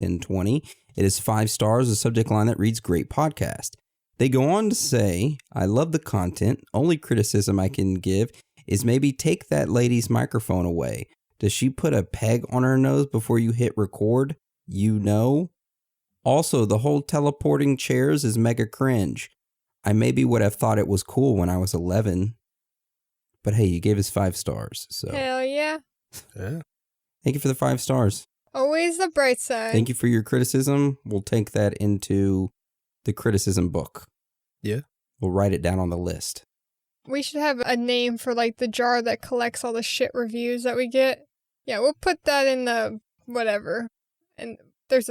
1020. It is 5 stars, a subject line that reads great podcast. They go on to say, I love the content. Only criticism I can give is maybe take that lady's microphone away. Does she put a peg on her nose before you hit record? You know? Also, the whole teleporting chairs is mega cringe. I maybe would have thought it was cool when I was 11. But hey, you gave us 5 stars. So Hell yeah. Yeah. thank you for the 5 stars. Always the bright side. Thank you for your criticism. We'll take that into the criticism book. Yeah. We'll write it down on the list. We should have a name for like the jar that collects all the shit reviews that we get. Yeah, we'll put that in the whatever. And there's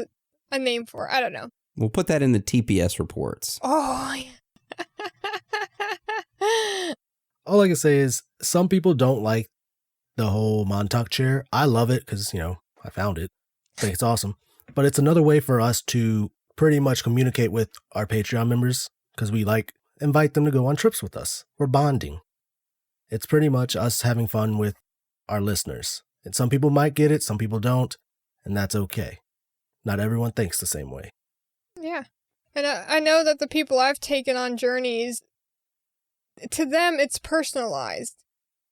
a name for it. I don't know. We'll put that in the TPS reports. Oh, yeah. All I can say is some people don't like the whole Montauk chair. I love it because, I found it. I think it's awesome. But it's another way for us to pretty much communicate with our Patreon members because we invite them to go on trips with us. We're bonding. It's pretty much us having fun with our listeners. And some people might get it, some people don't, and that's okay. Not everyone thinks the same way. Yeah. And I know that the people I've taken on journeys, to them, it's personalized.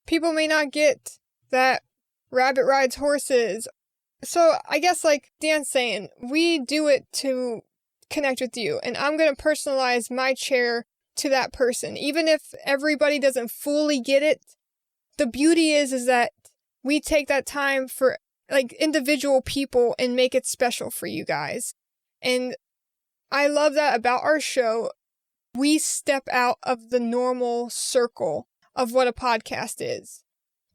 People may not get that Rabbit rides horses. So I guess like Dan's saying, we do it to connect with you. And I'm going to personalize my chair to that person. Even if everybody doesn't fully get it, the beauty is that we take that time for like individual people and make it special for you guys. And I love that about our show. We step out of the normal circle of what a podcast is.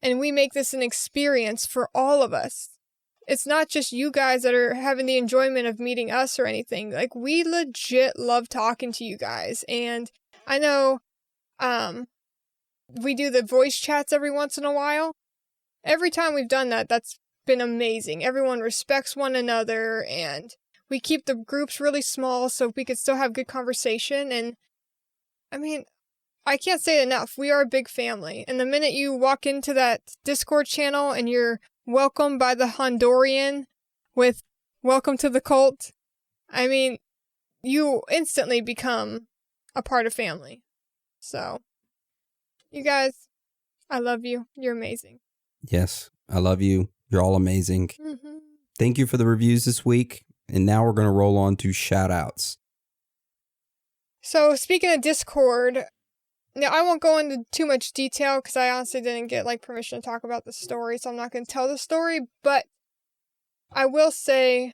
And we make this an experience for all of us. It's not just you guys that are having the enjoyment of meeting us or anything. Like, we legit love talking to you guys. And I know we do the voice chats every once in a while. Every time we've done that, that's been amazing. Everyone respects one another, and we keep the groups really small so we could still have good conversation. And I mean, I can't say it enough. We are a big family. And the minute you walk into that Discord channel and you're welcomed by the Honduran with welcome to the cult, I mean, you instantly become a part of family. So, you guys, I love you. You're amazing. Yes, I love you. You're all amazing. Mm-hmm. Thank you for the reviews this week. And now we're going to roll on to shout outs. So, speaking of Discord, now I won't go into too much detail because I honestly didn't get permission to talk about the story, so I'm not going to tell the story, but I will say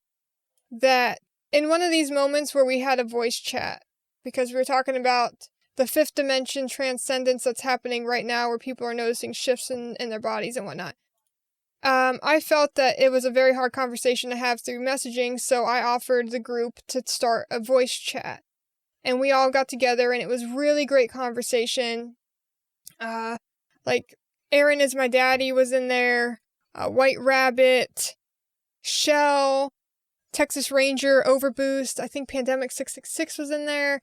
that in one of these moments where we had a voice chat, because we were talking about the 5th dimension transcendence that's happening right now where people are noticing shifts in their bodies and whatnot. I felt that it was a very hard conversation to have through messaging, so I offered the group to start a voice chat. And we all got together, and it was really great conversation. Aaron is my daddy was in there, White Rabbit, Shell, Texas Ranger, Overboost, I think Pandemic 666 was in there.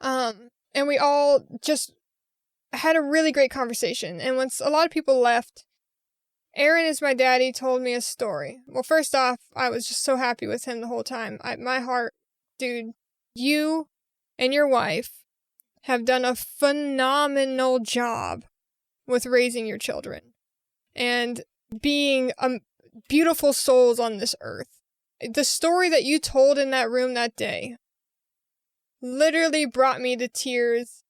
And we all just had a really great conversation. And once a lot of people left, Aaron is my daddy told me a story. Well, first off, I was just so happy with him the whole time. My heart, dude, you and your wife have done a phenomenal job with raising your children and being beautiful souls on this earth. The story that you told in that room that day literally brought me to tears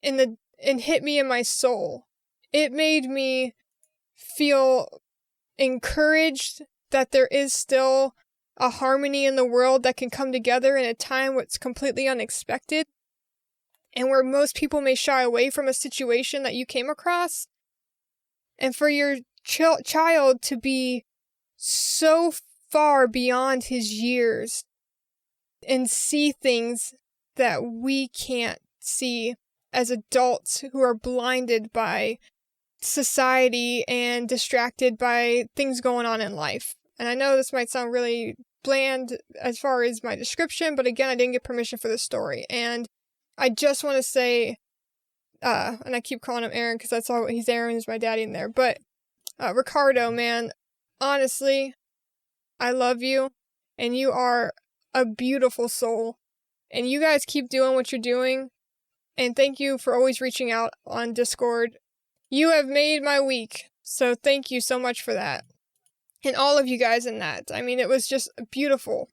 and hit me in my soul. It made me feel encouraged that there is still a harmony in the world that can come together in a time what's completely unexpected and where most people may shy away from a situation that you came across. And for your child to be so far beyond his years and see things that we can't see as adults who are blinded by society and distracted by things going on in life. And I know this might sound really bland as far as my description, but again, I didn't get permission for this story. And I just want to say, and I keep calling him Aaron because that's all he's Aaron is my daddy in there. But Ricardo, man, honestly, I love you. and you are a beautiful soul. And you guys keep doing what you're doing. And thank you for always reaching out on Discord. You have made my week. So thank you so much for that. And all of you guys in that. I mean, it was just beautiful.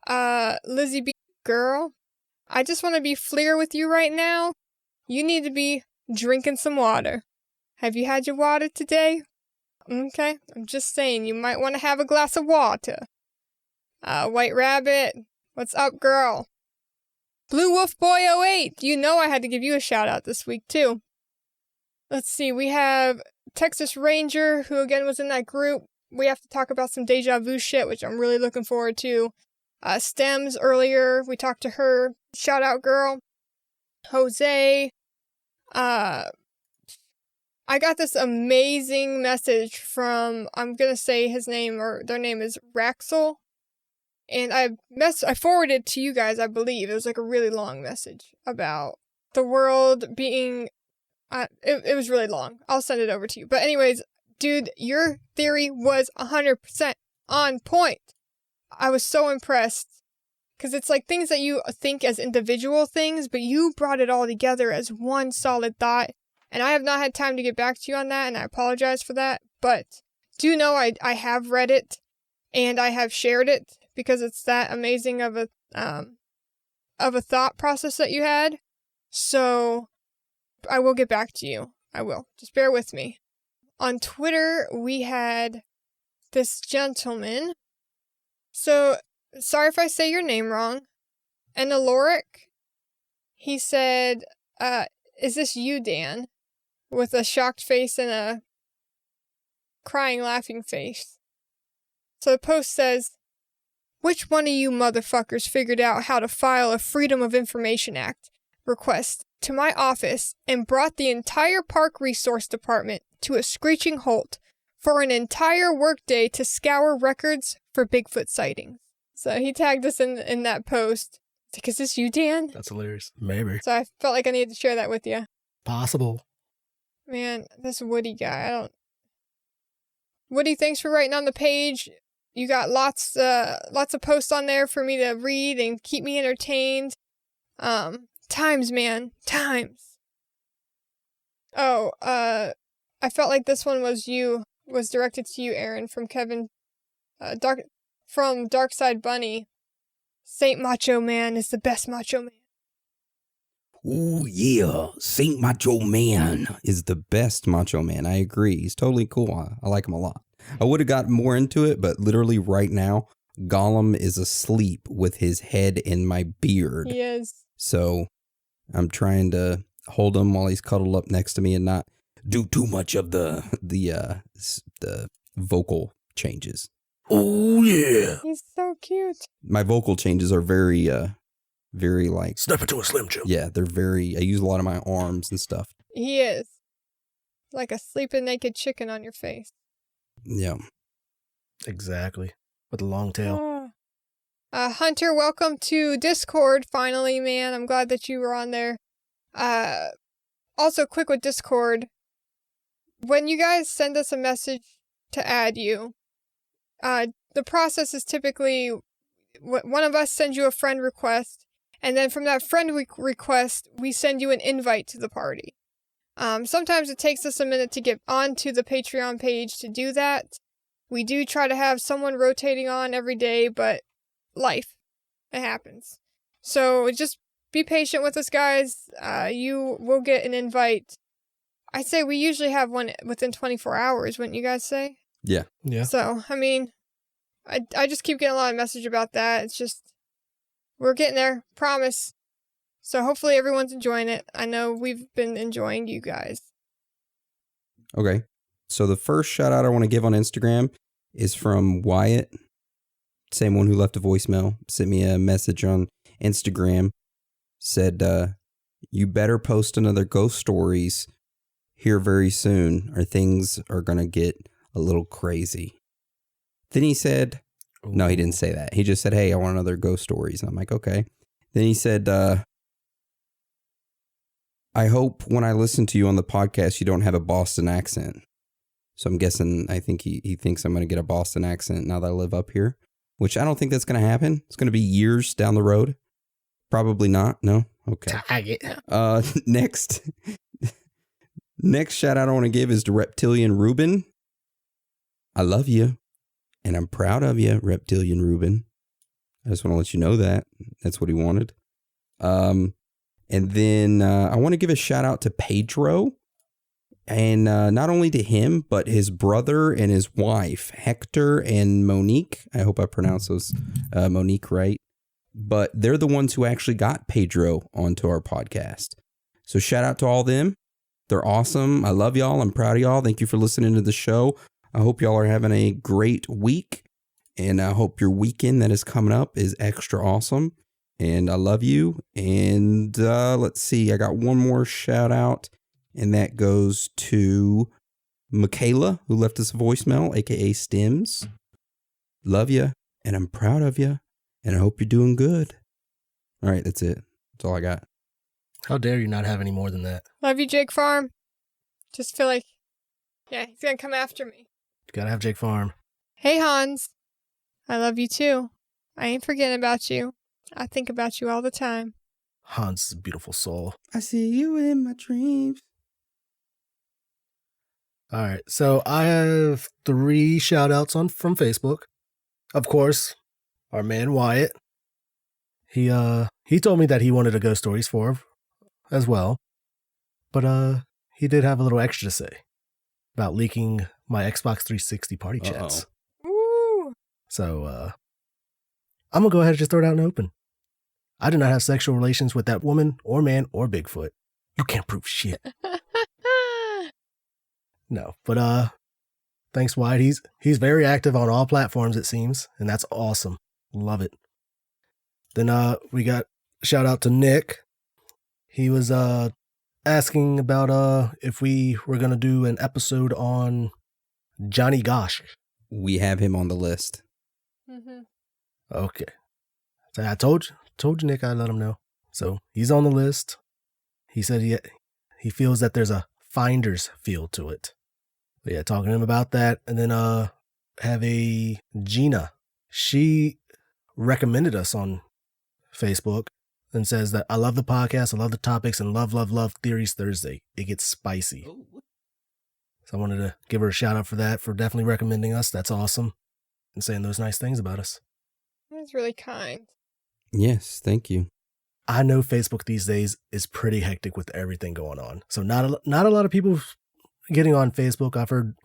Lizzie B. Girl, I just want to be clear with you right now. You need to be drinking some water. Have you had your water today? Okay, I'm just saying, you might want to have a glass of water. White Rabbit, what's up, girl? Blue Wolf Boy 08, you know I had to give you a shout out this week, too. Let's see, we have Texas Ranger, who again was in that group. We have to talk about some deja vu shit, which I'm really looking forward to. Stems earlier, we talked to her. Shout out, girl. Jose. I got this amazing message from, I'm going to say his name, or their name is Raxel. And I forwarded to you guys, I believe. It was like a really long message about the world being, it was really long. I'll send it over to you. But anyways, dude, your theory was 100% on point. I was so impressed. Because it's like things that you think as individual things, but you brought it all together as one solid thought. And I have not had time to get back to you on that, and I apologize for that. But do know I have read it, and I have shared it, because it's that amazing of a thought process that you had. So I will get back to you. I will. Just bear with me. On Twitter, we had this gentleman. So, sorry if I say your name wrong. Enaloric. He said, is this you, Dan? With a shocked face and a crying, laughing face. So the post says, which one of you motherfuckers figured out how to file a Freedom of Information Act request to my office and brought the entire Park Resource Department to a screeching halt for an entire workday to scour records for Bigfoot sightings? So he tagged us in that post. It's like, is this you, Dan? That's hilarious. Maybe. So I felt like I needed to share that with you. Possible. Man, this Woody guy, Woody, thanks for writing on the page. You got lots of posts on there for me to read and keep me entertained. Times, man. Times. Oh, I felt like this one was directed to you, Aaron, from Kevin, from Darkside Bunny. Saint Macho Man is the best Macho Man. Ooh, yeah. Saint Macho Man is the best Macho Man. I agree. He's totally cool. I like him a lot. I would have gotten more into it, but literally right now, Gollum is asleep with his head in my beard. He is. So I'm trying to hold him while he's cuddled up next to me and not do too much of the vocal changes. Oh, yeah. He's so cute. My vocal changes are very like... Step into a Slim Jim. Yeah, they're very... I use a lot of my arms and stuff. He is. Like a sleeping naked chicken on your face. Yeah. Exactly. With a long tail. Hunter, welcome to Discord, finally, man. I'm glad that you were on there. Also, quick with Discord. When you guys send us a message to add you, the process is typically one of us sends you a friend request, and then from that friend request, we send you an invite to the party. Sometimes it takes us a minute to get onto the Patreon page to do that. We do try to have someone rotating on every day, but life, it happens. So just be patient with us, guys. You will get an invite. I'd say we usually have one within 24 hours, wouldn't you guys say? Yeah. Yeah. So, I mean, I just keep getting a lot of message about that. It's just, we're getting there. Promise. So hopefully everyone's enjoying it. I know we've been enjoying you guys. Okay. So the first shout out I want to give on Instagram is from Wyatt. Same one who left a voicemail. Sent me a message on Instagram. Said, you better post another ghost stories here very soon or things are going to get a little crazy. Then he said, no, he didn't say that. He just said, hey, I want another ghost stories. And I'm like, okay. Then he said, I hope when I listen to you on the podcast, you don't have a Boston accent. So I'm guessing, I think he thinks I'm going to get a Boston accent now that I live up here. which I don't think that's going to happen. It's going to be years down the road. Probably not. No. Okay. Tag it. Next shout out I want to give is to Reptilian Ruben. I love you, and I'm proud of you, Reptilian Ruben. I just want to let you know that. That's what he wanted. And then I want to give a shout out to Pedro. And not only to him, but his brother and his wife, Hector and Monique. I hope I pronounced those Monique right. But they're the ones who actually got Pedro onto our podcast. So shout out to all them. They're awesome. I love y'all. I'm proud of y'all. Thank you for listening to the show. I hope y'all are having a great week. And I hope your weekend that is coming up is extra awesome. And I love you. And let's see. I got one more shout out. And that goes to Michaela, who left us a voicemail, a.k.a. Stims. Love you. And I'm proud of you. And I hope you're doing good. All right. That's it. That's all I got. How dare you not have any more than that? Love you, Jake Farm. Just feel like, yeah, he's going to come after me. Gotta have Jake Farm. Hey, Hans. I love you too. I ain't forgetting about you. I think about you all the time. Hans is a beautiful soul. I see you in my dreams. All right. So I have 3 shout outs from Facebook. Of course, our man Wyatt. He told me that he wanted a Ghost Stories 4 as well. But he did have a little extra to say about leaking my Xbox 360 party chats. Woo! So I'm gonna go ahead and just throw it out in the open. I did not have sexual relations with that woman or man or Bigfoot. You can't prove shit. No, but thanks, Wyatt. He's very active on all platforms, it seems, and that's awesome. Love it. Then we got shout out to Nick. He was asking about if we were gonna do an episode on Johnny Gosh. We have him on the list. Mm-hmm. Okay. So I told you, Nick, I'd let him know. So he's on the list. He said he feels that there's a finder's feel to it. But yeah, talking to him about that. And then have a Gina. She recommended us on Facebook and says that I love the podcast, I love the topics, and love Theories Thursday. It gets spicy. So I wanted to give her a shout out for that, for definitely recommending us. That's awesome. And saying those nice things about us. That's really kind. Yes, thank you. I know Facebook these days is pretty hectic with everything going on. So not a lot of people getting on Facebook. I've heard,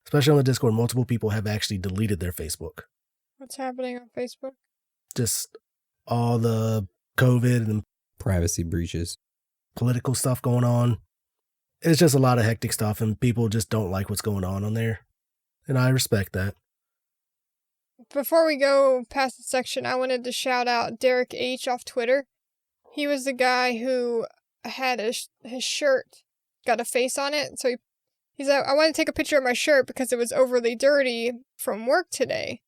especially on the Discord, multiple people have actually deleted their Facebook. What's happening on Facebook? Just all the COVID and Privacy breaches. political stuff going on. It's just a lot of hectic stuff, and people just don't like what's going on there. And I respect that. Before we go past the section, I wanted to shout out Derek H. off Twitter. He was the guy who had his shirt got a face on it. So he's like, I want to take a picture of my shirt because it was overly dirty from work today.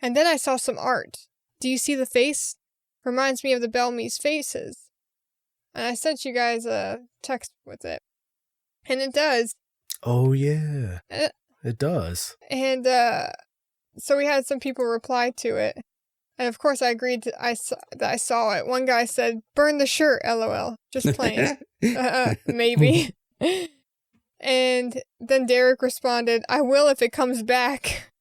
And then I saw some art. Do you see the face? Reminds me of the Bellamy's faces. And I sent you guys a text with it. And it does. Oh, yeah. It does. And so we had some people reply to it. And of course I agreed that I saw it. One guy said, burn the shirt, LOL. Just playing. Maybe. And then Derek responded, I will if it comes back.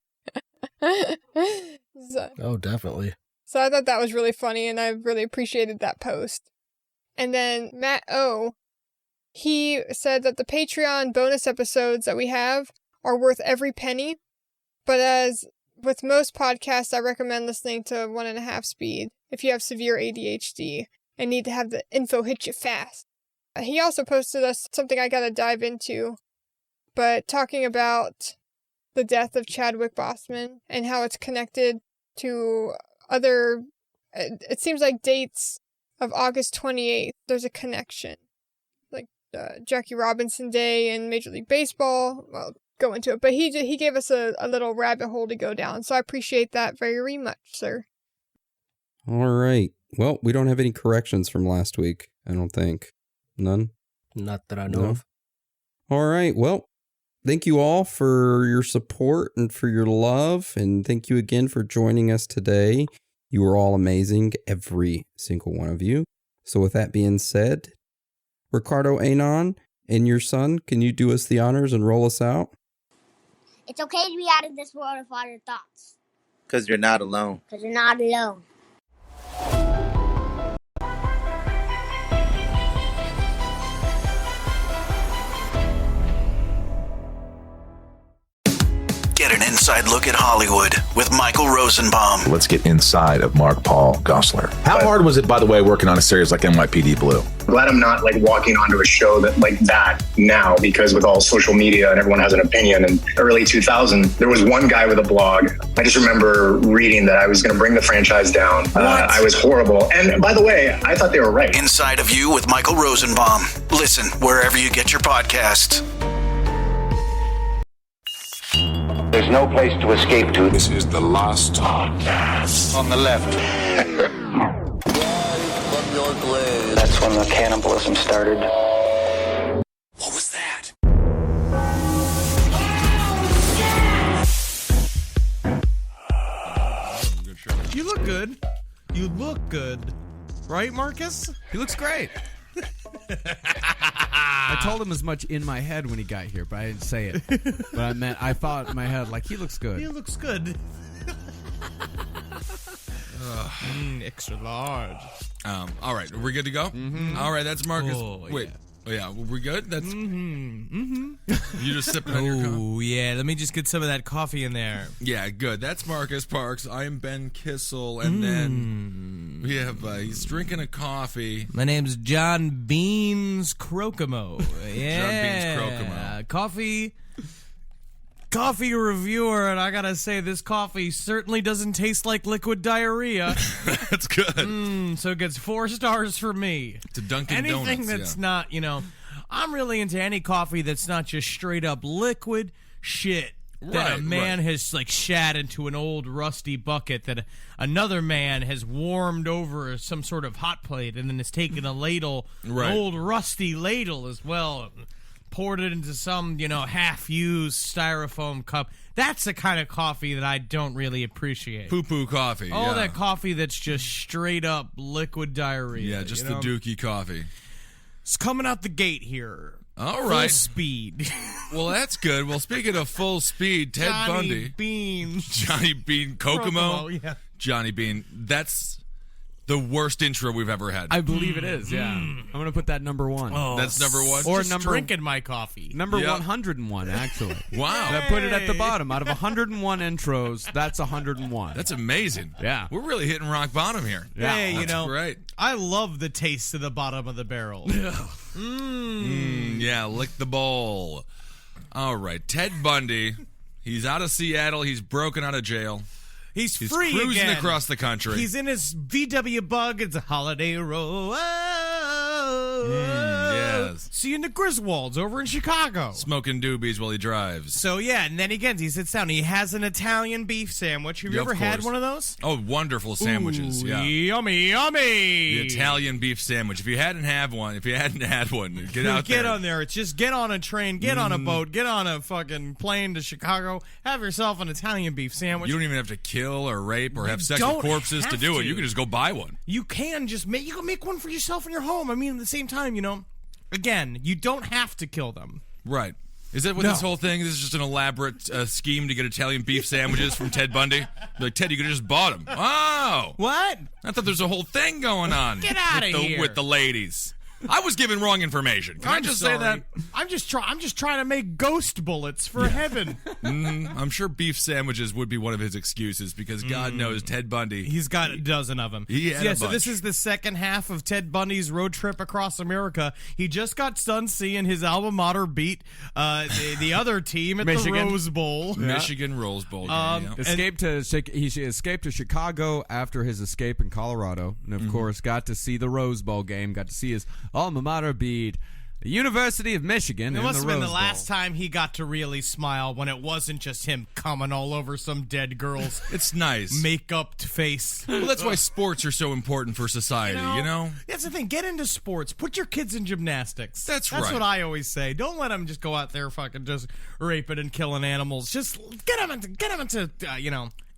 Oh, definitely. So I thought that was really funny, and I really appreciated that post. And then Matt O, he said that the Patreon bonus episodes that we have are worth every penny. But as with most podcasts, I recommend listening to 1.5 speed if you have severe ADHD and need to have the info hit you fast. He also posted us something I gotta dive into, but talking about the death of Chadwick Boseman and how it's connected to other, it seems like dates of August 28th, there's a connection. Like Jackie Robinson Day and Major League Baseball, well, go into it. But he gave us a little rabbit hole to go down, so I appreciate that very much, sir. All right. Well, we don't have any corrections from last week, I don't think. None? Not that I know of. All right. Well, thank you all for your support and for your love. And thank you again for joining us today. You are all amazing, every single one of you. So with that being said, Ricardo Anon and your son, can you do us the honors and roll us out? It's okay to be out of this world without your thoughts. Because you're not alone. Because you're not alone. Get an inside look at Hollywood with Michael Rosenbaum. Let's get inside of Mark Paul Gosselaar. How hard was it, by the way, working on a series like NYPD Blue? Glad I'm not like walking onto a show that like that now, because with all social media and everyone has an opinion. In early 2000, there was one guy with a blog. I just remember reading that I was going to bring the franchise down. I was horrible. And by the way, I thought they were right. Inside of You with Michael Rosenbaum. Listen wherever you get your podcasts. There's no place to escape to. This is the last podcast. On the left. That's when the cannibalism started. What was that? You look good. You look good. Right, Marcus? He looks great. I told him as much in my head when he got here, but I didn't say it. But I thought in my head, like, he looks good. He looks good. Extra large. All right, are we good to go? Mm-hmm. All right, that's Marcus. Oh, Wait. yeah. Oh, yeah, we're good? That's Mm-hmm. you just sipping on your coffee? Oh, yeah. Let me just get some of that coffee in there. Yeah, good. That's Marcus Parks. I am Ben Kissel, and then we have he's drinking a coffee. My name's John Beans Crocomo. Yeah. John Beans Crocomo. Coffee reviewer, and I gotta say, this coffee certainly doesn't taste like liquid diarrhea. That's good. So it gets 4 stars for me. To Dunkin' Donuts. Anything that's not, I'm really into any coffee that's not just straight up liquid shit that a man has like shat into an old rusty bucket that another man has warmed over some sort of hot plate and then has taken a ladle, an old rusty ladle as well, poured it into some, half-used styrofoam cup. That's the kind of coffee that I don't really appreciate. Poo-poo coffee. All that coffee that's just straight up liquid diarrhea. Yeah, just the Dookie coffee. It's coming out the gate here. All right. Full speed. Well, that's good. Well, speaking of full speed, Ted Bundy. Johnny Bean Kokomo. Yeah. Johnny Bean. That's the worst intro we've ever had. I believe it is, yeah. I'm going to put that number 1. Oh, that's number 1? Or just drinking my coffee. Number 101, actually. Wow. I put it at the bottom. Out of 101 intros, that's 101. That's amazing. Yeah. We're really hitting rock bottom here. Yeah. Hey, that's great. I love the taste of the bottom of the barrel. Yeah, lick the bowl. All right. Ted Bundy. He's out of Seattle. He's broken out of jail. He's free cruising again. Across the country. He's in his VW bug. It's a holiday roll. Yes. Seeing the Griswolds over in Chicago. Smoking doobies while he drives. So, yeah, and then he sits down. He has an Italian beef sandwich. Have you ever had one of those? Oh, wonderful sandwiches. Ooh, yeah. Yummy, yummy. The Italian beef sandwich. If you hadn't had one, get out there. Get on there. It's just get on a train, get on a boat, get on a fucking plane to Chicago, have yourself an Italian beef sandwich. You don't even have to kill or rape or have sex with corpses to do it. You can just go buy one. You can just make one for yourself in your home. I mean, at the same time, again, you don't have to kill them. Right. Is that what this whole thing is? Just an elaborate scheme to get Italian beef sandwiches from Ted Bundy? Like, Ted, you could have just bought them. Oh. What? I thought there's a whole thing going on. Get out of here. With the ladies. I was given wrong information. Can I just say that? I'm just trying to make ghost bullets for heaven. I'm sure beef sandwiches would be one of his excuses because God knows Ted Bundy. He's got a dozen of them. So this is the second half of Ted Bundy's road trip across America. He just got done seeing his alma mater beat the other team at the Rose Bowl. Michigan Rose Bowl game. He escaped to Chicago after his escape in Colorado, and of course got to see the Rose Bowl game. Got to see his alma mater beat The University of Michigan. It in must the have been Rose the Bowl. last time he got to really smile when it wasn't just him coming all over some dead girl's It's nice. makeup face. Well, that's why sports are so important for society, you know? That's the thing. Get into sports. Put your kids in gymnastics. That's That's right. what I always say. Don't let them just go out there fucking just raping and killing animals. Just get them into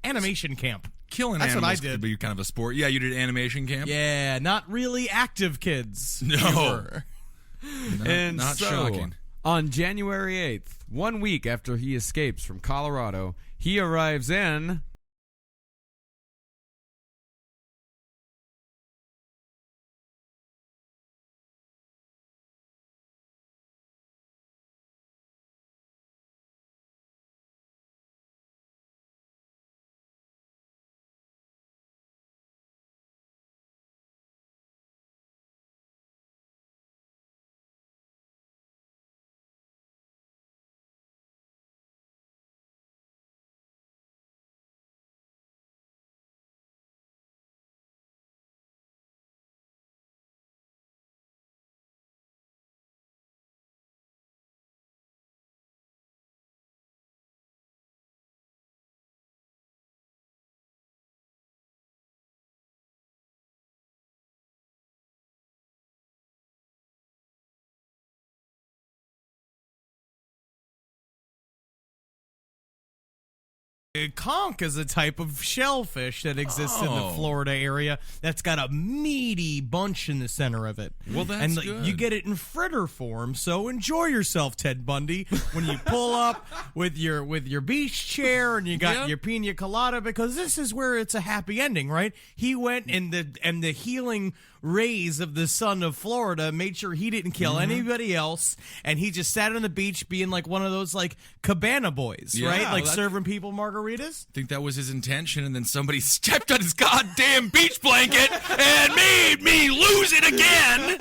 animation camp. Killing That's what I animals did. could be kind of a sport. Yeah, you did animation camp? Yeah, not really active kids. No. You were. And Not so, shocking. on January 8th, 1 week after he escapes from Colorado, he arrives in Conch is a type of shellfish that exists in the Florida area that's got a meaty bunch in the center of it. Well, that's and good. You get it in fritter form, so enjoy yourself, Ted Bundy, when you pull up with your beach chair and you got your pina colada, because this is where it's a happy ending, right? He went and the healing rays of the sun of Florida made sure he didn't kill anybody else, and he just sat on the beach being like one of those like cabana boys, Yeah, right? Like that- serving people margaritas. I think that was his intention, and then somebody stepped on his goddamn beach blanket and made me lose it again.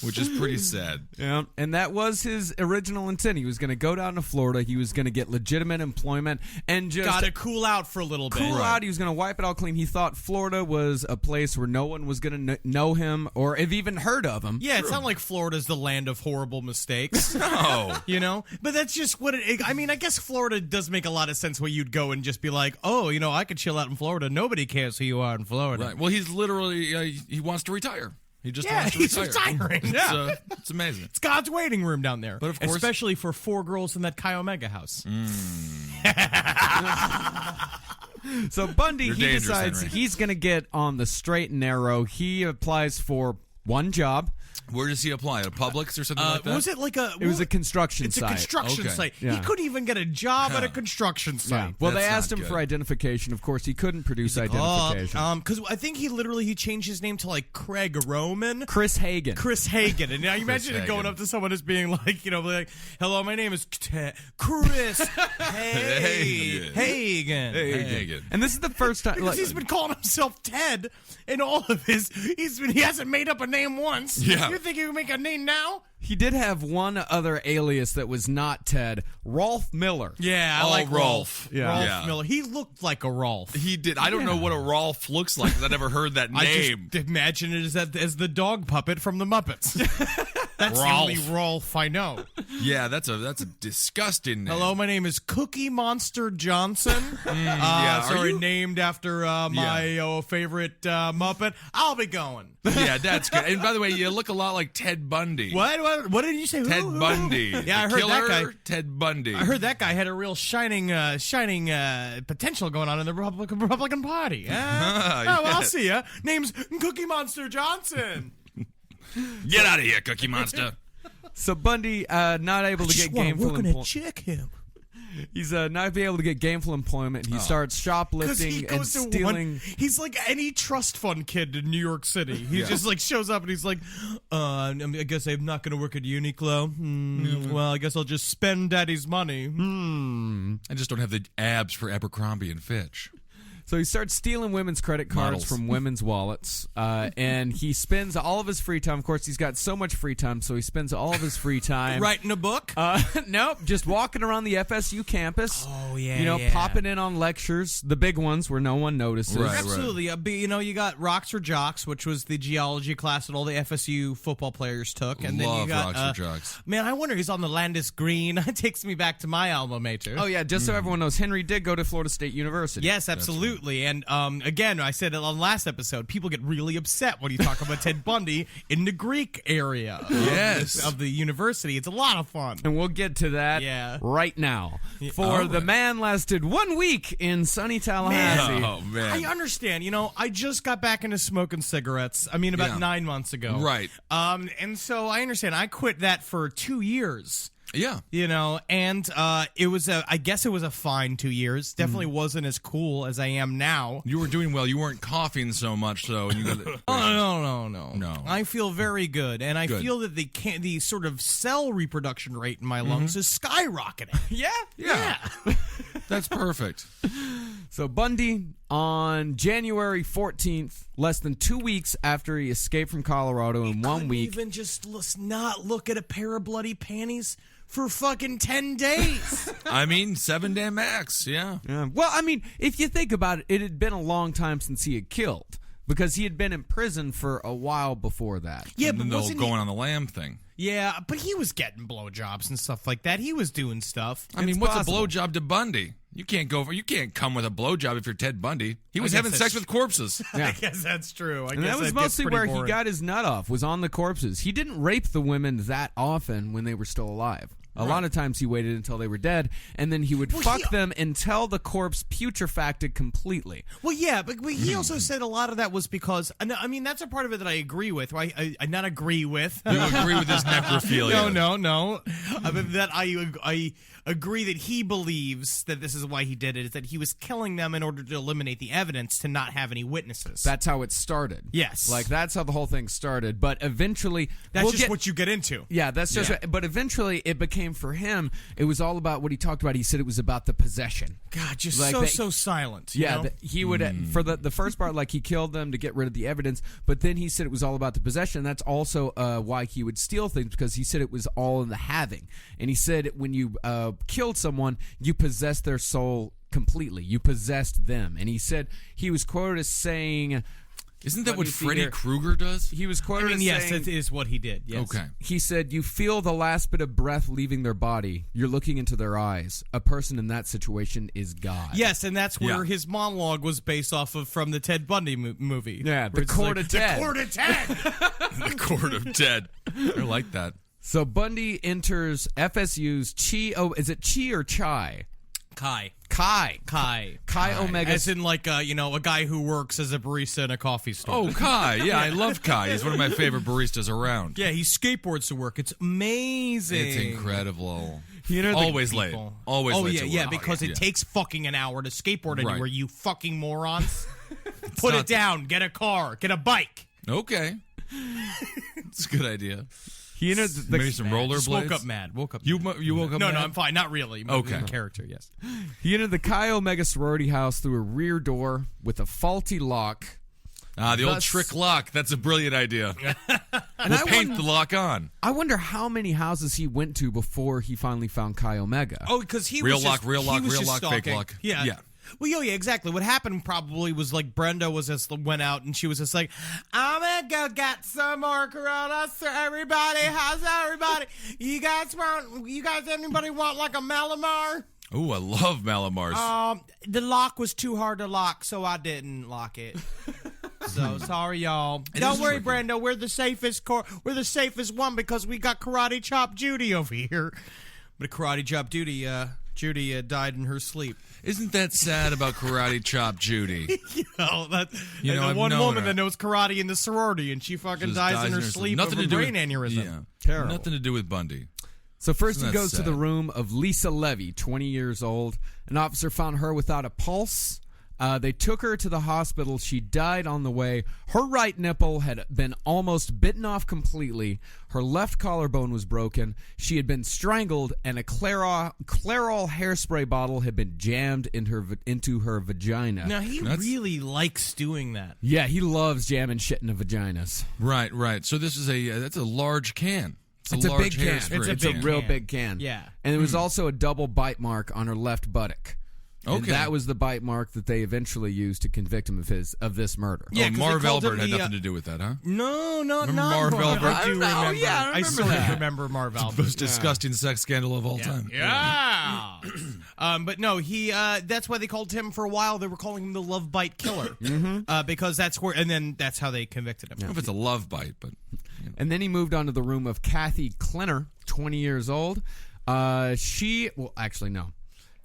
Which is pretty sad. Yeah, and that was his original intent. He was going to go down to Florida. He was going to get legitimate employment and just Gotta cool out for a little bit. cool out. He was going to wipe it all clean. He thought Florida was a place where no one was going to know him or have even heard of him. Yeah, it's not like Florida's the land of horrible mistakes. No. You know? But that's just what I mean, I guess Florida does make a lot of sense where you'd go and just be like, oh, I could chill out in Florida. Nobody cares who you are in Florida. Right. Well, he's literally, he wants to retire. He just wants to he's retire. retiring. Yeah. It's amazing. It's God's waiting room down there. But of course- especially for 4 girls in that Chi Omega house. So Bundy, You're he dangerous, decides Henry. he's going to get on the straight and narrow. He applies for one job. Where does he apply? At Publix or something like that? Was it like a... It was a construction It's site. a construction Okay. site. Yeah. He couldn't even get a job at a construction Yeah. site. Well, That's they asked not him good. for identification. Of course, he couldn't produce identification. Because I think he changed his name to like Craig Roman. Chris Hagen. Chris Hagen. And now you imagine it going Hagen. up to someone as being like, like, hello, my name is Chris Hagen. Hagen. And this is the first time. Because he's been calling himself Ted in all of his. He hasn't made up a name once. Yeah. You think he can make a name now? He did have one other alias that was not Ted, Rolf Miller. Yeah, I Oh, like Rolf. Yeah. Rolf Yeah. Miller. He looked like a Rolf. He did. I don't know what a Rolf looks like because I never heard that I name. just imagine it as the dog puppet from the Muppets. That's the only Rolf I know. Yeah, that's a disgusting name. Hello, my name is Cookie Monster Johnson. yeah, are sorry, you? named after my favorite Muppet. I'll be going. Yeah, that's good. And by the way, you look a lot like Ted Bundy. What did you say? Who? Ted Bundy. Yeah, I The heard that killer, guy. Ted Bundy. I heard that guy had a real shining potential going on in the Republican Party. Well, I'll see ya. Name's Cookie Monster Johnson. Get out of here, Cookie Monster. So Bundy, not able to get gainful employment. check him. He's not be able to get gainful employment. He starts shoplifting and stealing. He's like any trust fund kid in New York City. He just like shows up and he's like, I guess I'm not going to work at Uniqlo. Well, I guess I'll just spend daddy's money. I just don't have the abs for Abercrombie and Fitch. So he starts stealing women's credit cards Models. from women's wallets, and he spends all of his free time. Of course, he's got so much free time, so he spends all of his free time Writing a book? Nope, just walking around the FSU campus. Oh, yeah, You know, yeah. popping in on lectures, the big ones where no one notices. Right. Absolutely. You know, you got Rocks or Jocks, which was the geology class that all the FSU football players took. And then Love you got, Rocks or Jocks. Man, I wonder who's on the Landis Green. It takes me back to my alma mater. Oh, yeah, just so everyone knows, Henry did go to Florida State University. Yes, absolutely. And again, I said it on the last episode, people get really upset when you talk about Ted Bundy in the Greek area Yes. of the university. It's a lot of fun. And we'll get to that right now. For the man lasted 1 week in sunny Tallahassee. Oh, man. I understand. You know, I just got back into smoking cigarettes. I mean, about 9 months ago. Right. And so I understand. I quit that for 2 years. Yeah. You know, and it was I guess it was a fine 2 years. Definitely wasn't as cool as I am now. You were doing well. You weren't coughing so much, though. And you got No. I feel very good, and I feel that the sort of cell reproduction rate in my lungs is skyrocketing. Yeah. That's perfect. So Bundy, on January 14th, less than 2 weeks after he escaped from Colorado in 1 week. Even just not look at a pair of bloody panties for fucking 10 days. I mean, 7 day max. Yeah. Well, I mean, if you think about it, it had been a long time since he had killed, because he had been in prison for a while before that. Yeah, And but then the whole wasn't going on the lamb thing. Yeah, but he was getting blowjobs and stuff like that. He was doing stuff. I mean, It's what's possible. a blowjob to Bundy? You can't come with a blowjob if you're Ted Bundy. He was guess having that's sex with corpses. I guess that's true. And that was mostly where he got his nut off, was on the corpses. He didn't rape the women that often when they were still alive. A lot of times he waited until they were dead, and then he would fuck them until the corpse putrefacted completely. Well, yeah, but he also said a lot of that was because, I mean, that's a part of it that I agree with. I not agree with. You agree with his necrophilia? No. I mean, that I agree that he believes that this is why he did it, is that he was killing them in order to eliminate the evidence to not have any witnesses. That's how it started. Yes. Like, that's how the whole thing started. But eventually... That's just what you get into. Yeah, that's just... Yeah. But eventually, it became, for him, it was all about what he talked about. He said it was about the possession. God, just Like so silent. Yeah, you know? he would... For the first part, like, he killed them to get rid of the evidence, but then he said it was all about the possession. That's also why he would steal things, because he said it was all in the having. And he said when you killed someone, you possessed their soul completely. You possessed them. And he said, he was quoted as saying... Isn't that what Freddy Krueger does? He was quoted as yes, saying... it is what he did. Yes. Okay. He said, you feel the last bit of breath leaving their body. You're looking into their eyes. A person in that situation is God. Yes, and that's where his monologue was based off of from the Ted Bundy movie. Yeah, the Court of Ted. The Court of Ted. The Court of Ted. I like that. So Bundy enters FSU's is it Chi or Chai? Kai Omega. As in, like, a guy who works as a barista in a coffee store. Oh, Kai. Yeah, I love Kai. He's one of my favorite baristas around. Yeah, he skateboards to work. It's amazing. It's incredible. Always late. Always late to work. because it takes fucking an hour to skateboard anywhere, Right. you fucking morons. Put it down. Get a car. Get a bike. Okay. It's a good idea. He entered Maybe some rollerblades. Woke up mad. You woke up No, mad? I'm fine. Not really. Okay. The character, yes. He entered the Chi Omega sorority house through a rear door with a faulty lock. The old trick lock. That's a brilliant idea. We'll paint the lock on. I wonder how many houses he went to before he finally found Chi Omega. Oh, because he Real was lock, just, real lock, he was real just lock, fake stalking. lock. Yeah. Yeah. Well, yeah, exactly. What happened probably was like Brenda went out and she was just like, I'm gonna go get some more Coronas for everybody. How's everybody? You guys anybody want like a Malamar? Ooh, I love Malamars. The lock was too hard to lock, so I didn't lock it. So sorry, y'all. Don't worry, Brenda. We're the safest one because we got Karate Chop Judy over here. But Karate Chop Judy died in her sleep. Isn't that sad about Karate Chop Judy? One woman that knows karate in the sorority, and she fucking dies in her sleep of a brain aneurysm. Yeah. Terrible. Nothing to do with Bundy. So first Isn't he that goes to sad? the room of Lisa Levy, 20 years old. An officer found her without a pulse, They took her to the hospital. She died on the way. Her right nipple had been almost bitten off completely. Her left collarbone was broken. She had been strangled, and a Clairol hairspray bottle had been jammed into her vagina. Now, he really likes doing that. Yeah, he loves jamming shit into vaginas. Right. So this is that's a large can. It's a big can. Hairspray. It's a real big can. Yeah. And there was also a double bite mark on her left buttock. Okay. And that was the bite mark that they eventually used to convict him of this murder. Yeah, Marv Albert had nothing to do with that, huh? No, not Marv Albert. I do remember. Yeah, I sort of remember Marv Albert. The most disgusting sex scandal of all time. Yeah. But no, he. That's why they called him for a while. They were calling him the Love Bite Killer because that's where, and then that's how they convicted him. I don't know if it's a love bite, but. And then he moved on to the room of Kathy Klenner, 20 years old.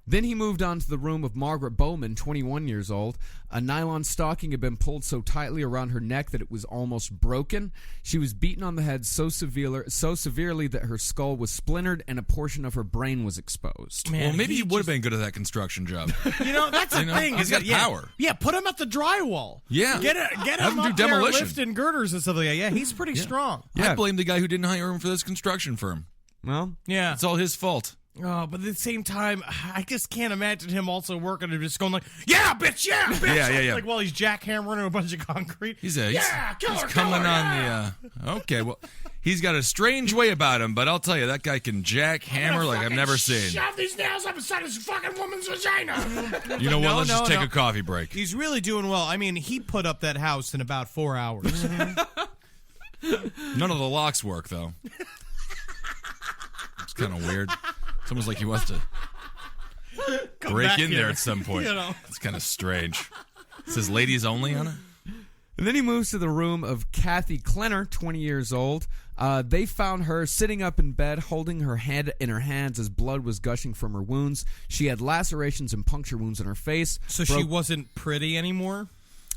Then he moved on to the room of Margaret Bowman, 21 years old. A nylon stocking had been pulled so tightly around her neck that it was almost broken. She was beaten on the head so severely that her skull was splintered and a portion of her brain was exposed. Man, well, maybe he would have been good at that construction job. That's the thing. He's got power. Yeah, put him at the drywall. Yeah. Get Have him him do up there demolition. lifting girders and stuff like that. Yeah, he's pretty strong. I blame the guy who didn't hire him for this construction firm. Well, yeah. It's all his fault. Oh, but at the same time, I just can't imagine him also working and just going like, yeah, bitch. Yeah. Like while he's jackhammering a bunch of concrete. He's killer, coming on the. Okay, well, he's got a strange way about him, but I'll tell you, that guy can jackhammer like I've never seen. Shove these nails up inside his fucking woman's vagina. You know what? Let's just take a coffee break. He's really doing well. I mean, he put up that house in about 4 hours. None of the locks work, though. It's kind of weird. It's almost like he wants to break in there at some point. It's kind of strange. It says ladies only on it. And then he moves to the room of Kathy Klenner, 20 years old. They found her sitting up in bed, holding her head in her hands as blood was gushing from her wounds. She had lacerations and puncture wounds in her face. So she wasn't pretty anymore?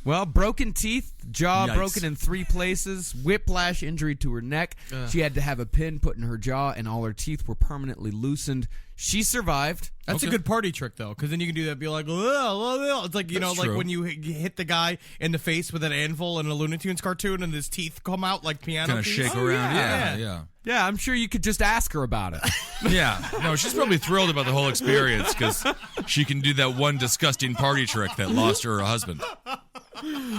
Well, broken teeth, jaw Yikes. broken in 3 places, whiplash injury to her neck. She had to have a pin put in her jaw, and all her teeth were permanently loosened. She survived. That's a good party trick, though, because then you can do that. Be like, it's like That's like true. when you hit the guy in the face with an anvil in a Looney Tunes cartoon, and his teeth come out like piano. Kind of keys. shake around. Yeah. Yeah, I'm sure you could just ask her about it. Yeah. No, she's probably thrilled about the whole experience because she can do that one disgusting party trick that lost her husband.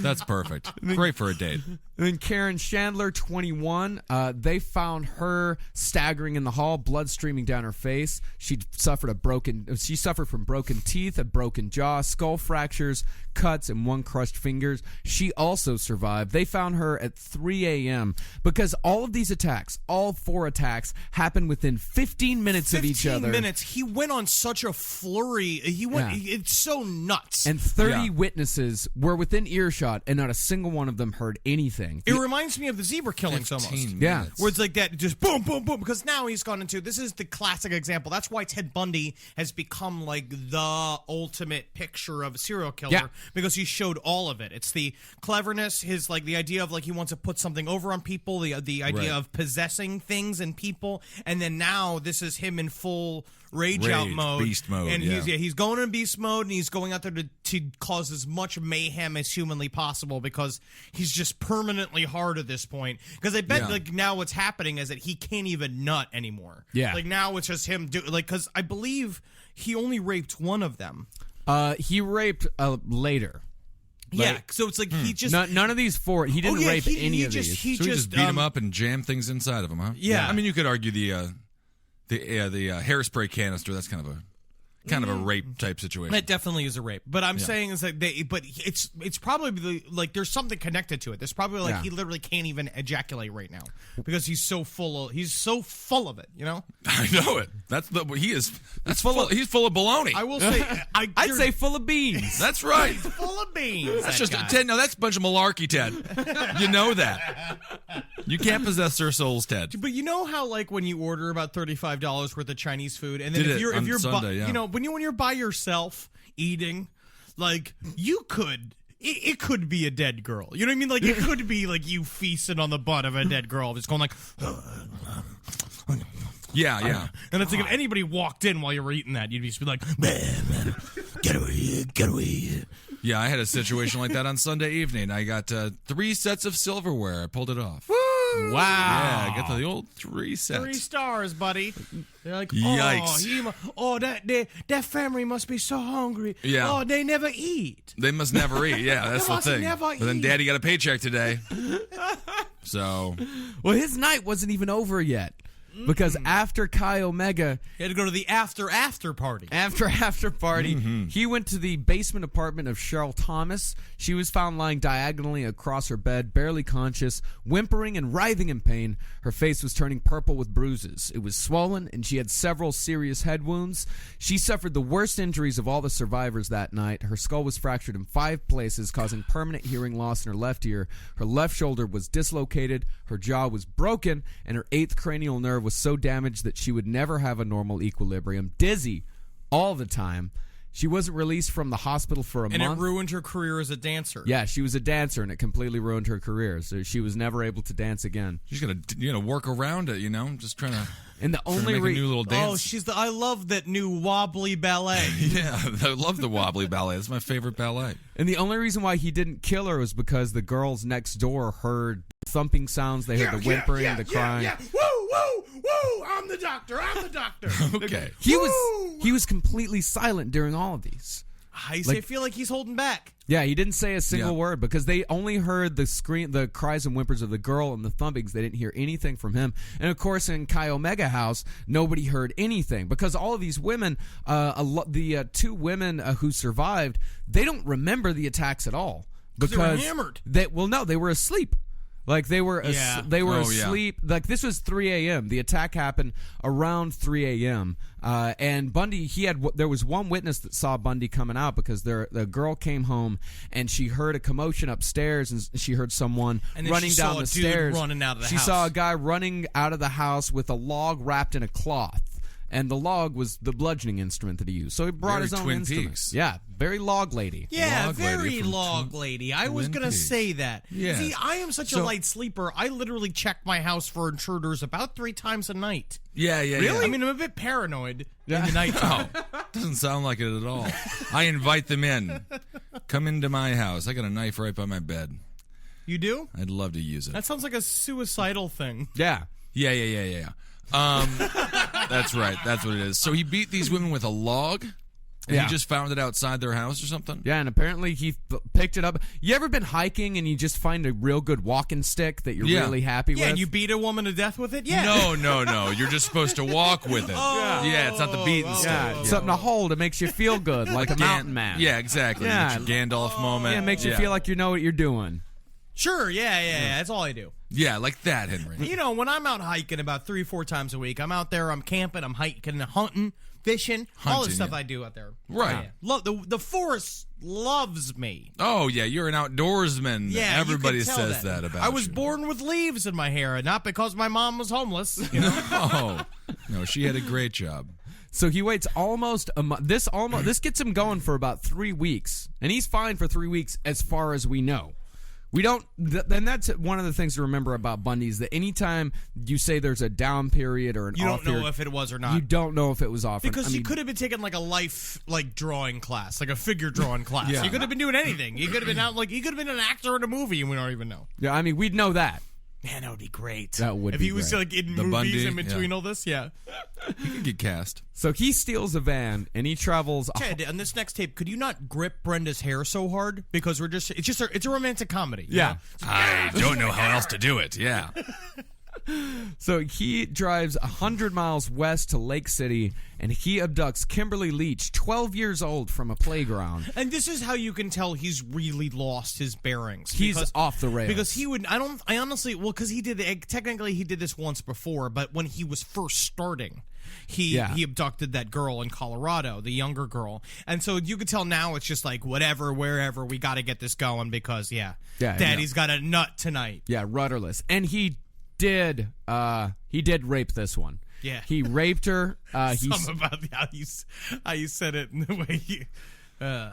That's perfect. Great for a date. And then Karen Chandler, 21, they found her staggering in the hall, blood streaming down her face. She suffered from broken teeth, a broken jaw, skull fractures, cuts, and 1 crushed finger. She also survived. They found her at 3 a.m. because all of these attacks, all 4 attacks, happened within 15 minutes of each other. 15 minutes. He went on such a flurry. It's so nuts. And 30 witnesses were within earshot, and not a single one of them heard anything. It reminds me of the zebra killings almost. Yeah. Where it's like that, just boom, boom, boom. Because now he's gone into, this is the classic example. That's why Ted Bundy has become like the ultimate picture of a serial killer. Yeah. Because he showed all of it. It's the cleverness, his like the idea of like he wants to put something over on people, the idea of possessing things and people. And then now this is him in full rage out mode, beast mode, and he's going in beast mode, and he's going out there to cause as much mayhem as humanly possible because he's just permanently hard at this point. Because I bet like now what's happening is that he can't even nut anymore. Yeah, like now it's just him because I believe he only raped one of them. He raped later. Yeah, so it's like he just none of these 4. He didn't rape any of these. He just beat him up and jammed things inside of him, huh? Yeah. I mean, you could argue the hairspray canister. That's kind of a rape type situation. That definitely is a rape. But I'm saying is that it's probably like there's something connected to it. There's probably like he literally can't even ejaculate right now because he's so full of it, you know? I know it. He's full of baloney. I will say I'd say full of beans. That's right. He's full of beans. That's just Ted. No, that's a bunch of malarkey, Ted. You know that. You can't possess their souls, Ted. But you know how like when you order about $35 worth of Chinese food, and then Did if it you're on Sunday, you know when you're by yourself eating, like you could. It could be a dead girl. You know what I mean? Like it could be like you feasting on the butt of a dead girl, just going like. Yeah. And it's like if anybody walked in while you were eating that, you'd just be like, man, get away. Yeah, I had a situation like that on Sunday evening. I got 3 sets of silverware. I pulled it off. Woo! Wow. Yeah, I got the old 3 sets. 3 stars, buddy. They're like, yikes. That family must be so hungry. Yeah. Oh, they never eat. They must never eat. Yeah, that's They the must thing. never But then eat. Daddy got a paycheck today. So. Well, his night wasn't even over yet. Because after Chi Omega, He had to go to the after party. after party, Mm-hmm. he went to the basement apartment of Cheryl Thomas. She was found lying diagonally across her bed, barely conscious, whimpering and writhing in pain. Her face was turning purple with bruises. It was swollen, and she had several serious head wounds. She suffered the worst injuries of all the survivors that night. Her skull was fractured in 5 places, causing permanent hearing loss in her left ear. Her left shoulder was dislocated, her jaw was broken, and her 8th cranial nerve was so damaged that she would never have a normal equilibrium. Dizzy all the time. She wasn't released from the hospital for a And month. it ruined her career as a dancer. Yeah, she was a dancer, and it completely ruined her career. So she was never able to dance again. She's gonna work around it, just trying to. And the only make a new little dance. I love that new wobbly ballet. Yeah, I love the wobbly ballet. It's my favorite ballet. And the only reason why he didn't kill her was because the girls next door heard thumping sounds. They heard the whimpering, the crying. Woo, woo, woo! I'm the doctor. Okay. He was completely silent during all of these. I Like- feel like he's holding back. Yeah, he didn't say a single Yeah. word because they only heard the cries and whimpers of the girl and the thumpings. They didn't hear anything from him. And of course, in Chi Omega house, nobody heard anything because all of these women, the 2 women who survived, they don't remember the attacks at all They were hammered. They were asleep. Like they were, Yeah. they were Oh, yeah. asleep. Like this was 3 a.m. The attack happened around 3 a.m. And Bundy, there was one witness that saw Bundy coming out because the girl came home and she heard a commotion upstairs and she heard someone And then running she down saw a the dude stairs. running out of the she house. saw a guy running out of the house with a log wrapped in a cloth. And the log was the bludgeoning instrument that he used. So he brought Very his own Twin instrument. Peaks. Yeah, very log lady. Yeah, Log lady very from log lady. I was Twin going to Peaks. say that. Yeah. See, I am such a So- light sleeper. I literally check my house for intruders about 3 times a night. Yeah. I mean, I'm a bit paranoid in the nighttime. Doesn't sound like it at all. I invite them in. Come into my house. I got a knife right by my bed. You do? I'd love to use it. That sounds like a suicidal thing. Yeah. Yeah. That's right. That's what it is. So he beat these women with a log? And Yeah. he just found it outside their house or something? Yeah, and apparently he picked it up. You ever been hiking and you just find a real good walking stick that you're Yeah. really happy Yeah, with? and you beat a woman to death with it? Yeah. No. You're just supposed to walk with it. Yeah, it's not the beating stick. Yeah, something to hold. It makes you feel good, like a mountain man. Yeah, exactly. Yeah. It's your Gandalf moment. Yeah, it makes you feel like you know what you're doing. Sure, yeah. That's all I do. Yeah, like that, Henry. You know, when I'm out hiking about 3 or 4 times a week, I'm out there, I'm camping, I'm hiking, hunting, fishing, all the Hunting, stuff yeah. I do out there. Right. Yeah. The forest loves me. Oh, yeah, you're an outdoorsman. Yeah, Everybody you can tell says that about I was you. born with leaves in my hair, not because my mom was homeless. You know? No, she had a great job. So he waits almost a month. This gets him going for about 3 weeks, and he's fine for 3 weeks as far as we know. We don't. Then that's one of the things to remember about Bundy is that anytime you say there's a down period or an You off don't know period, if it was or not. You don't know if it was off Because I he mean, could have been taking like a life drawing class, like a figure drawing class. Yeah. He could have been doing anything. He could have been out he could have been an actor in a movie and we don't even know. Yeah, I mean we'd know that. Man, that would be great. That would if be he was great. like in The movies Bundy, in between yeah. all this, yeah. He could get cast. So he steals a van and he travels. Chad, on this next tape, could you not grip Brenda's hair so hard? Because it's a romantic comedy. you Yeah. know? I don't know how else to do it. Yeah. So he drives 100 miles west to Lake City and he abducts Kimberly Leach, 12 years old, from a playground. And this is how you can tell he's really lost his bearings. He's off the rails. Because he would, because he did this once before, but when he was first starting, he abducted that girl in Colorado, the younger girl. And so you could tell now it's just like, whatever, wherever, we got to get this going because, Daddy's got a nut tonight. Yeah, rudderless. And he did rape this one. Yeah. He raped her. Something about how you said it and the way you...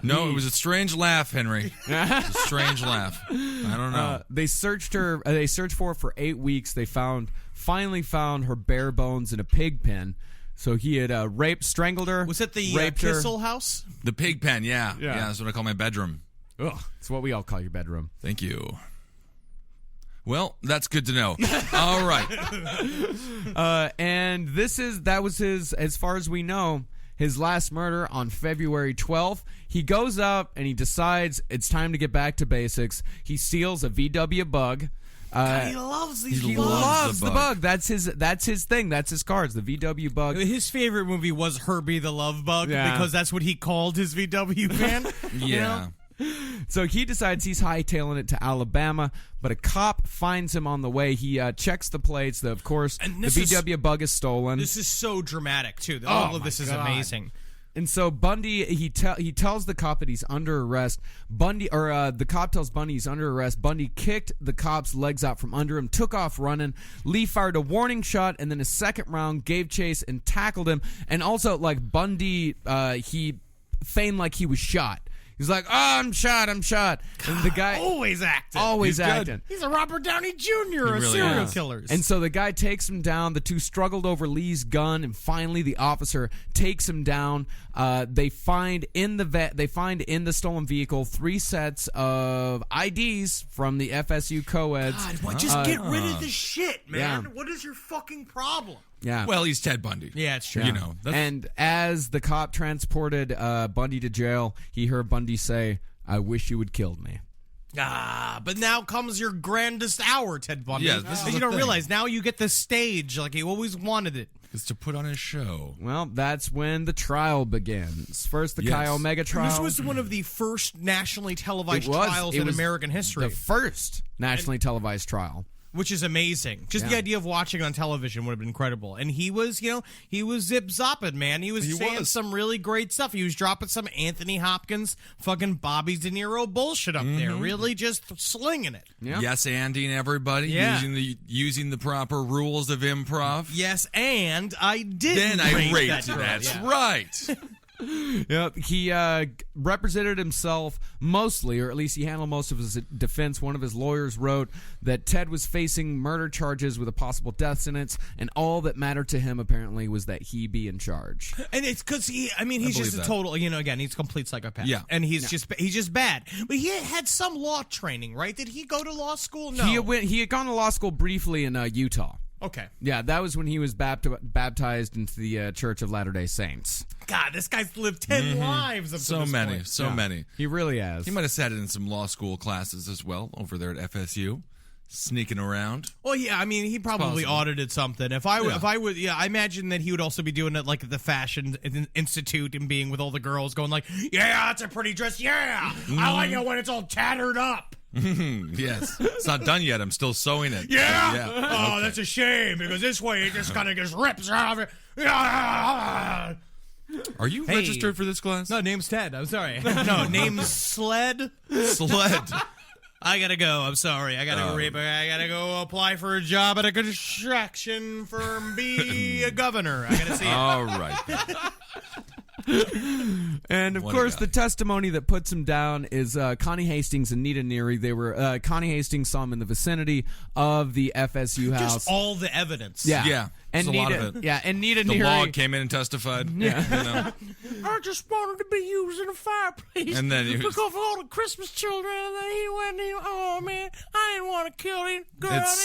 No, it was a strange laugh, Henry. It's a strange laugh. I don't know. They searched her. They searched for her for 8 weeks. They finally found her bare bones in a pig pen. So he had strangled her. Was it the raped her. Kissel house? The pig pen, yeah. That's what I call my bedroom. Ugh, it's what we all call your bedroom. Thank you. Well, that's good to know. All right. And that was his, as far as we know, his last murder on February 12th. He goes up and he decides it's time to get back to basics. He steals a VW Bug. God, he loves these. He loves the bug. That's his thing. That's his cards. The VW Bug. His favorite movie was Herbie the Love Bug because that's what he called his VW van. Yeah. You know? So he decides he's hightailing it to Alabama, but a cop finds him on the way. He checks the plates. Of course, the VW Bug is stolen. This is so dramatic too. All of this is amazing. And so Bundy, he tells the cop that he's under arrest. The cop tells Bundy he's under arrest. Bundy kicked the cop's legs out from under him, took off running. Lee fired a warning shot, and then a second round gave chase and tackled him. And also, like Bundy, he feigned like he was shot. He's like, oh, I'm shot. And the guy always acting. He's a Robert Downey Jr. of serial killers. And so the guy takes him down. The two struggled over Lee's gun, and finally the officer takes him down. They find in the stolen vehicle 3 sets of IDs from the FSU co-eds. God, just get rid of this shit, man. Yeah. What is your fucking problem? Yeah. Well, he's Ted Bundy. Yeah, it's true. You know. And as the cop transported Bundy to jail, he heard Bundy say, "I wish you had killed me." But now comes your grandest hour, Ted Bundy. Yeah, this is you the don't thing. realize now you get the stage like he always wanted it. It's to put on his show. Well, that's when the trial begins. First, the Chi Omega trial. This was one of the first nationally televised trials in American history. The first nationally televised trial. Which is amazing. Just the idea of watching it on television would have been incredible. And he was zip-zopping, man. He was saying some really great stuff. He was dropping some Anthony Hopkins, fucking Bobby De Niro bullshit up there. Really just slinging it. Yeah. Yes, anding everybody. Yeah. Using the proper rules of improv. Yes, and I did. Then I rate that. That's right. Yep, he represented himself mostly, or at least he handled most of his defense. One of his lawyers wrote that Ted was facing murder charges with a possible death sentence, and all that mattered to him apparently was that he be in charge. And it's because he's just a total, again, he's a complete psychopath. Yeah. And he's just bad. But he had some law training, right? Did he go to law school? No. He had gone to law school briefly in Utah. Okay. Yeah, that was when he was baptized into the Church of Latter-day Saints. God, this guy's lived 10 lives up to this point. So many. He really has. He might have sat in some law school classes as well over there at FSU, sneaking around. Well, yeah, he probably audited something. I imagine that he would also be doing it like at the Fashion Institute and being with all the girls going like, yeah, that's a pretty dress, yeah. I like it when it's all tattered up. Yes. It's not done yet. I'm still sewing it. Yeah? Oh, okay. That's a shame because this way it just kind of just rips out of it. Are you registered for this class? No, name's Ted. I'm sorry. No, name's Sled. Sled. I gotta go. I'm sorry. I gotta go apply for a job at a construction firm. Be a governor. I gotta see it. All right. And of course, the testimony that puts him down is Connie Hastings and Nita Neary. They were Connie Hastings saw him in the vicinity of the FSU house. Just all the evidence. Yeah. And Nita, a lot of it. Yeah, and Nita the Neary. log came in and testified. Yeah. I just wanted to be used in a fireplace. And then because of all the Christmas children, and then he went. Oh man, I didn't want to kill him. Girl,